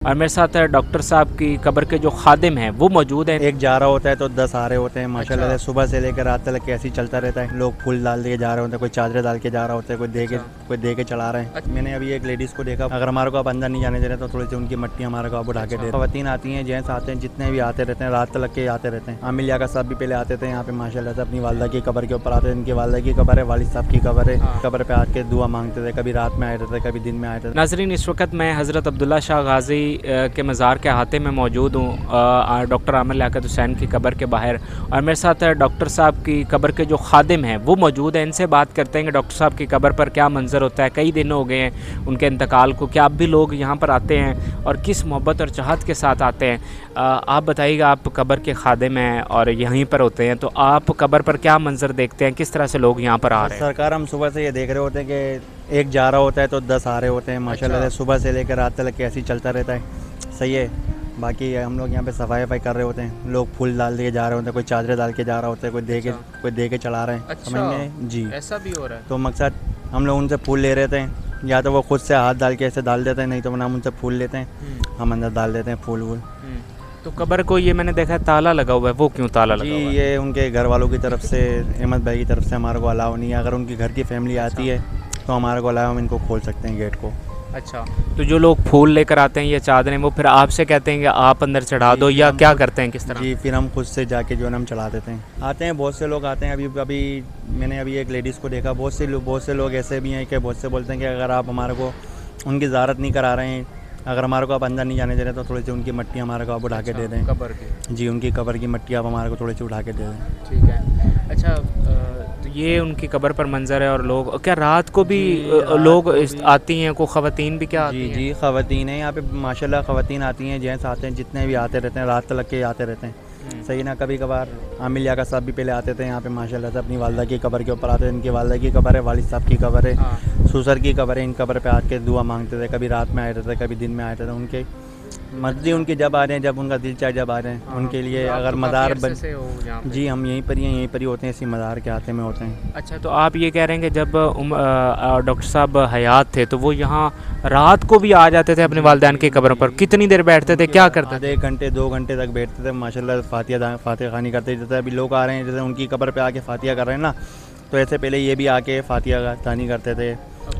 और मेरे साथ डॉक्टर साहब की कब्र के जो खादिम हैं वो मौजूद हैं। एक जा रहा होता है तो 10 आ रहे होते हैं माशाल्लाह अच्छा। से। सुबह से लेकर रात तक ऐसे ही चलता रहता है। लोग फूल डाल के जा रहे होते हैं, कोई चादरें डाल के जा रहा होता है, कोई दे के चढ़ा रहे हैं। अच्छा। मैंने अभी एक लेडीज़ को देखा, अगर हमारे को आप अंदर नहीं जाने दे रहे तो थोड़ी सी उनकी मट्टी हमारे को आप उठा के दे। खवातीन आती हैं, जेंट्स आते हैं, जितने भी आते रहते हैं, रात तक के आते रहते हैं। आमिल याका साहब भी पहले आते थे यहाँ पे माशाल्लाह से, अपनी वालदा की कब्र के ऊपर आते थे। इनकी वालदा की कब्र है, वालिद साहब की कब्र है। कब्र पे आके दुआ मांगते थे, कभी रात में आए रहते, कभी दिन में आए थे। नाजरीन, इस वक्त मैं हज़रत अब्दुल्ला शाह गाजी के मज़ार के अहाते में मौजूद हूँ, डॉक्टर आमिर लियाकत हुसैन की कब्र के बाहर। और मेरे साथ डॉक्टर साहब की कब्र के जो खादिम हैं वो मौजूद हैं। इनसे बात करते हैं कि डॉक्टर साहब की कब्र पर क्या मंजर होता है। कई दिन हो गए हैं उनके इंतकाल को, क्या अब भी लोग यहाँ पर आते हैं और किस मोहब्बत और चाहत के साथ आते हैं। आप बताइएगा, आप कब्र के खादिम हैं और यहीं पर होते हैं, तो आप कब्र पर क्या मंजर देखते हैं, किस तरह से लोग यहाँ पर आ रहे हैं? सरकार, हम सुबह से ये देख रहे होते हैं कि एक जा रहा होता है तो 10 आ रहे होते हैं माशाल्लाह से। सुबह से लेकर रात तक ऐसे ही चलता रहता है। सही है। बाकी हम लोग यहाँ पे सफाई वफाई कर रहे होते हैं। लोग फूल डाल के जा रहे होते हैं, कोई चादरें डाल के जा रहा होता है, कोई दे के चढ़ा रहे हैं। समझ में जी, ऐसा भी हो रहा है। तो मकसद हम लोग उनसे फूल ले रहे थे, या तो वो खुद से हाथ डाल के ऐसे डाल देते हैं, नहीं तो हम उनसे फूल लेते हैं, हम अंदर डाल देते हैं फूल वूल। तो कब्र को ये मैंने देखा है ताला लगा हुआ है, वो क्यों ताला लगा जी, हुआ है? ये उनके घर वालों की तरफ से, अहमद भाई की तरफ से हमारे को अलाउ नहीं है। अगर उनकी घर की फैमिली आती है तो हमारे को अलाउ, हम इनको खोल सकते हैं गेट को। अच्छा, तो जो लोग फूल लेकर आते हैं ये चादरें, वो फिर आपसे कहते हैं कि आप अंदर चढ़ा दो, या क्या करते हैं, किस तरह? जी, फिर हम खुद से जाके जो है ना हम चढ़ा देते हैं। आते हैं, बहुत से लोग आते हैं। अभी मैंने अभी एक लेडीज़ को देखा। बहुत से लोग ऐसे भी हैं कि बहुत से बोलते हैं कि अगर आप हमारे को उनकी ज़ियारत नहीं करा रहे हैं, अगर हमारे को आप अंदर नहीं जाने दे रहे तो थोड़ी सी उनकी मट्टी हमारे को आप उठा के दे दें। कब्र की? जी, उनकी कब्र की मट्टी आप हमारे को थोड़ी सी उठा के दे दें। ठीक है। अच्छा, तो ये उनकी कब्र पर मंजर है। और लोग क्या रात को भी लोग आती हैं, को ख़वातीन भी क्या आती जी हैं? जी, ख़वातीन हैं यहाँ पे माशाल्लाह। ख़वातीन आती हैं, जेंट्स आते हैं, जितने भी आते रहते हैं, रात तक के आते रहते हैं। सही ना। कभी कभार आमिल याका साहब भी पहले आते थे यहाँ पे माशाल्लाह से, अपनी वालदा की कब्र के ऊपर आते थे। इनकी वालदा की कब्र है, वालिद साहब की कब्र है, ससुर की कब्र है। इन कब्र पे आके दुआ मांगते थे, कभी रात में आए रहते, कभी दिन में आए थे। उनके मर्जी उनकी जब आ रहे हैं, जब उनका दिल चाहे जब आ रहे हैं। उनके लिए अगर मज़ार बन, जी हम यहीं पर ही होते हैं, इसी मज़ार के हाथे में होते हैं। अच्छा, तो आप ये कह रहे हैं कि जब डॉक्टर साहब हयात थे तो वो यहाँ रात को भी आ जाते थे अपने वालिदैन की कब्र पर? कितनी देर बैठते थे, क्या करते थे? आधे घंटे 2 घंटे तक बैठते थे माशाल्लाह। फातिहा खानी करते। जैसे अभी लोग आ रहे हैं, जैसे उनकी कब्र पे आके फातिहा कर रहे हैं ना, तो ऐसे पहले ये भी आके फातिहा खानी करते थे,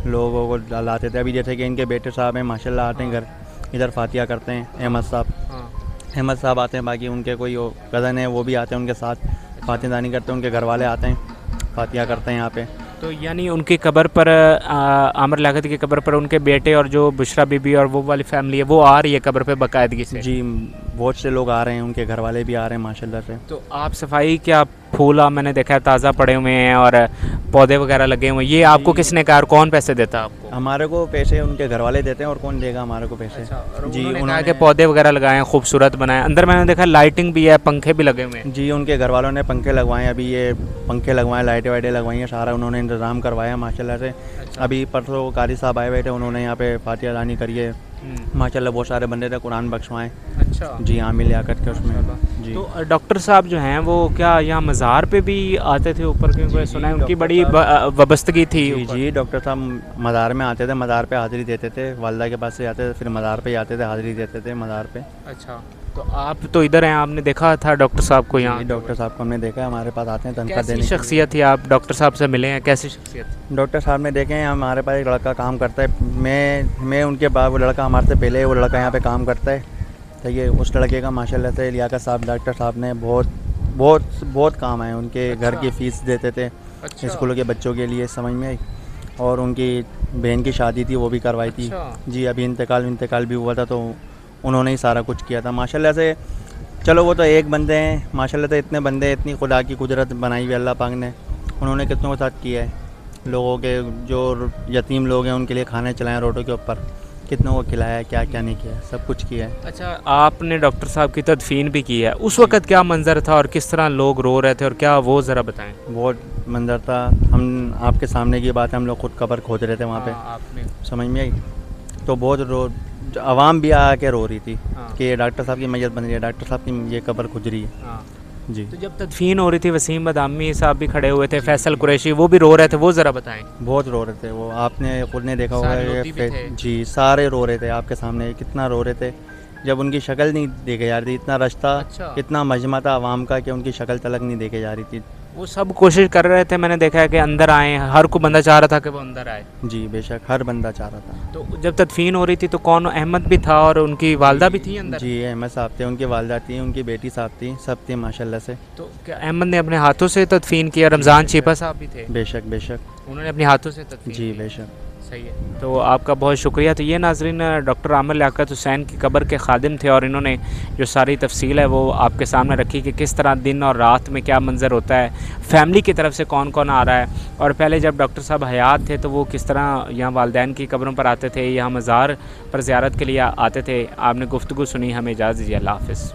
लोगों को लाते थे। अभी जैसे कि इनके बेटे साहब हैं माशाल्लाह, आते हैं घर, इधर फातिहा करते हैं। अहमद साहब आते हैं। बाकी उनके कोई कज़न है वो भी आते हैं उनके साथ, फातिहादानी करते हैं। उनके घर वाले आते हैं, फातिहा करते हैं यहाँ पे। तो यानी उनकी कब्र पर, आमिर लियाकत की कब्र पर उनके बेटे और जो बुशरा बीबी और वो वाली फैमिली है वो आ रही है कब्र पे बाकायदगी से? जी, बहुत से लोग आ रहे हैं, उनके घर वाले भी आ रहे हैं माशाल्लाह से। तो आप सफाई, क्या फूल मैंने देखा है ताज़ा पड़े हुए हैं और पौधे वगैरह लगे हुए हैं, ये आपको किसने कहा और कौन पैसे देता है आपको? हमारे को पैसे उनके घर वाले देते हैं, और कौन देगा हमारे को पैसे? जी, उन्होंने कहा उन्होंने कि पौधे वगैरह लगाए हैं, खूबसूरत बनाए। अंदर मैंने देखा लाइटिंग भी है, पंखे भी लगे हुए हैं। जी, उनके घर वालों ने पंखे लगवाए हैं। अभी ये पंखे लगवाए, लाइटें वाइटें लगवाई हैं, सारा उन्होंने इंतज़ाम करवाया माशाल्लाह से। अभी परसों कारी साहब आए हुए थे, उन्होंने यहाँ पे फातिहा दानी करी है माशाल्लाह। बहुत सारे बंदे थे, कुरान बख्शवाएँ। अच्छा जी, आमिल लियाकत के उसमें। जी, तो डॉक्टर साहब जो हैं वो क्या यहाँ मज़ार पे भी आते थे ऊपर? क्योंकि सुना है उनकी बड़ी वाबस्तगी थी। जी, डॉक्टर साहब मज़ार में आते थे, मज़ार पे हाज़िरी देते थे। वालदा के पास से आते थे, फिर मज़ार पे ही आते थे, हाज़िरी देते थे मज़ार पे। अच्छा, तो आप तो इधर हैं, आपने देखा था डॉक्टर साहब को यहाँ? डॉक्टर साहब को हमने देखा है, हमारे पास आते हैं तनख्वाह कैसी देने। शख्सियत थी? आप डॉक्टर साहब से मिले हैं, कैसी शख्सियत? डॉक्टर साहब ने देखे हैं, हमारे पास एक लड़का काम करता है। मैं उनके बाद, वो लड़का हमारे से पहले, वो लड़का यहाँ पे काम करता है। तो ये उस लड़के का माशाल्लाह से लियाकत साहब, डॉक्टर साहब ने बहुत काम आए उनके। घर की फ़ीस देते थे स्कूलों के बच्चों के लिए, समझ में आई। और उनकी बहन की शादी थी, वो भी करवाई थी। जी, अभी इंतकाल भी हुआ था, तो उन्होंने ही सारा कुछ किया था माशाल्लाह से। चलो, वो तो एक बंदे हैं माशाल्लाह से, इतने बंदे, इतनी खुदा की कुदरत बनाई हुई अल्लाह पाक ने, उन्होंने कितनों के साथ किया है। लोगों के जो यतीम लोग हैं उनके लिए खाने चलाए रोडों के ऊपर, कितनों को खिलाया है, क्या क्या नहीं किया है, सब कुछ किया है। अच्छा, आपने डॉक्टर साहब की तदफीन भी की है, उस वक्त क्या मंजर था और किस तरह लोग रो रहे थे और क्या, वो ज़रा बताएं। बहुत मंजर था। हम आपके सामने की बात है, हम लोग खुद कब्र खोद रहे थे वहाँ पे, आपने? समझ में आई। तो बहुत आवाम भी आके रो रही थी कि डॉक्टर साहब की मैयत बन रही है, डॉक्टर साहब की ये कब्र खुद रही है। जी, तो जब तदफीन हो रही थी, वसीम बदामी साहब भी खड़े हुए थे, फैसल कुरैशी, वो भी रो रहे थे, वो ज़रा बताएं। बहुत रो रहे थे वो, आपने खुद ने देखा होगा सारे रोती भी थे। जी, सारे रो रहे थे आपके सामने, कितना रो रहे थे। जब उनकी शक्ल नहीं देखे जा रही थी, इतना रश था, अच्छा। इतना मजमा था आवाम का कि उनकी शक्ल तलक नहीं देखे जा रही थी। वो सब कोशिश कर रहे थे, मैंने देखा है कि अंदर आए, हर को बंदा चाह रहा था कि वो अंदर आए। जी बेशक, हर बंदा चाह रहा था। तो जब तदफीन हो रही थी तो कौन, अहमद भी था और उनकी वालदा भी थी अंदर? जी अहमद साहब थे, उनकी वालदा थी, उनकी बेटी साहब थी, सब थी माशाल्लाह से। तो क्या अहमद ने अपने हाथों से तदफीन किया? रमज़ान चीपा साहब भी थे, बेशक बेशक। उन्होंने अपने हाथों से तदफीन जी की। बेशक। सही है, तो आपका बहुत शुक्रिया। तो ये नाजरीन डॉक्टर आमिर लियाकत हुसैन की कब्र के खादिम थे और इन्होंने जो सारी तफसील है वो आपके सामने रखी कि किस तरह दिन और रात में क्या मंज़र होता है, फैमिली की तरफ से कौन कौन आ रहा है, और पहले जब डॉक्टर साहब हयात थे तो वो किस तरह यहाँ वालदैन की कब्रों पर आते थे, यहाँ मज़ार पर ज़ियारत के लिए आते थे। आपने गुफ्तगू सुनी, हमें इजाज़त दीजिए, अल्लाह हाफ़िज़।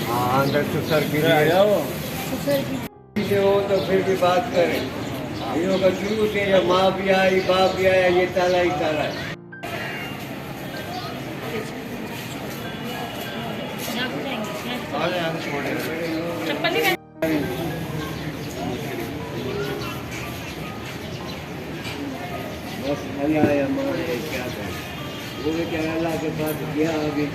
हाँ अंदर तो सर गिरा जाओ हो तो फिर भी बात करें। ये होगा शुरू से जब माँ भी आई बाप भी आया, ये ताला ही ताला है। बस खाली आया माँ क्या करें, वो बेचारा अल्लाह के पास गया आगे।